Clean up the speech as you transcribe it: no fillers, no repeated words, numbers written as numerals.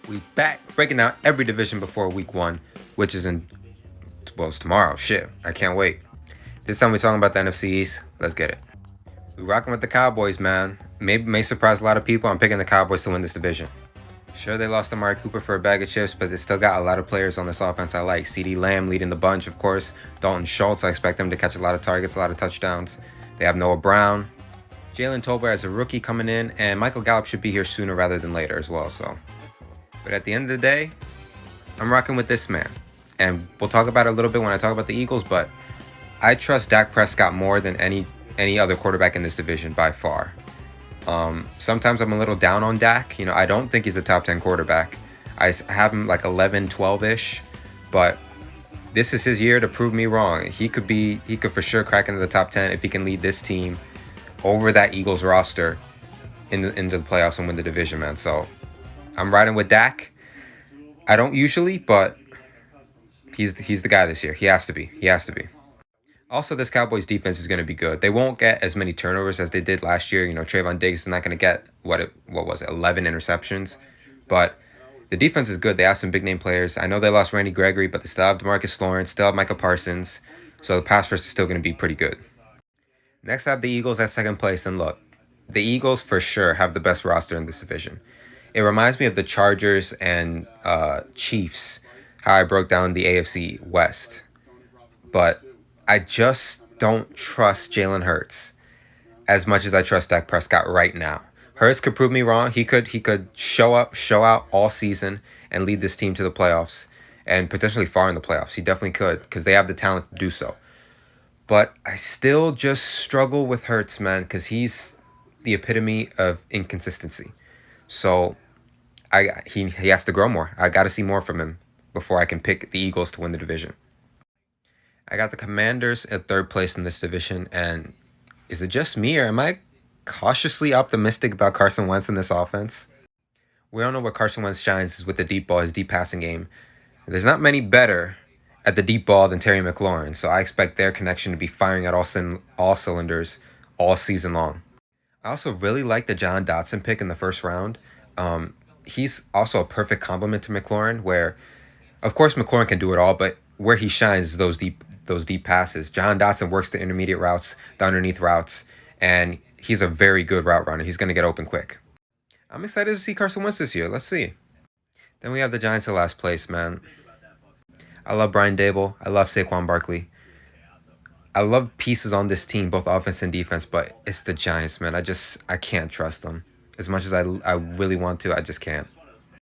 We back breaking down every division before week 1, which is it's tomorrow. Shit, I can't wait. This time we're talking about the NFC East. Let's get it. We're rocking with the Cowboys, man. May surprise a lot of people. I'm picking the Cowboys to win this division. Sure, they lost Amari Cooper for a bag of chips, but they still got a lot of players on this offense I like. CeeDee Lamb leading the bunch, of course. Dalton Schultz, I expect them to catch a lot of targets, a lot of touchdowns. They have Noah Brown. Jalen Tolbert as a rookie coming in, and Michael Gallup should be here sooner rather than later as well. But at the end of the day, I'm rocking with this man. And we'll talk about it a little bit when I talk about the Eagles, but I trust Dak Prescott more than any other quarterback in this division by far. Sometimes I'm a little down on Dak. I don't think he's a top 10 quarterback. I have him like 11, 12-ish, but this is his year to prove me wrong. He could for sure crack into the top 10 if he can lead this team over that Eagles roster into the playoffs and win the division, man. So I'm riding with Dak. I don't usually, but he's the guy this year. He has to be. Also, this Cowboys defense is going to be good. They won't get as many turnovers as they did last year. Trayvon Diggs is not going to get, 11 interceptions. But the defense is good. They have some big-name players. I know they lost Randy Gregory, but they still have DeMarcus Lawrence, still have Micah Parsons. So the pass rush is still going to be pretty good. Next, I have the Eagles at second place. And look, the Eagles for sure have the best roster in this division. It reminds me of the Chargers and Chiefs, how I broke down the AFC West. But I just don't trust Jalen Hurts as much as I trust Dak Prescott right now. Hurts could prove me wrong. He could show out all season and lead this team to the playoffs and potentially far in the playoffs. He definitely could because they have the talent to do so. But I still just struggle with Hurts, man, because he's the epitome of inconsistency. So he has to grow more. I got to see more from him before I can pick the Eagles to win the division. I got the Commanders at third place in this division, and is it just me, or am I cautiously optimistic about Carson Wentz in this offense? We all know where Carson Wentz shines is with the deep ball, his deep passing game. There's not many better at the deep ball than Terry McLaurin, so I expect their connection to be firing at all cylinders all season long. I also really like the John Dotson pick in the first round. He's also a perfect complement to McLaurin, where, of course, McLaurin can do it all, but where he shines is those deep passes. John Dotson works the intermediate routes, the underneath routes, and he's a very good route runner. He's going to get open quick. I'm excited to see Carson Wentz this year. Let's see. Then we have the Giants at last place, man. I love Brian Dable. I love Saquon Barkley. I love pieces on this team, both offense and defense, but it's the Giants, man. I can't trust them. As much as I really want to, I just can't.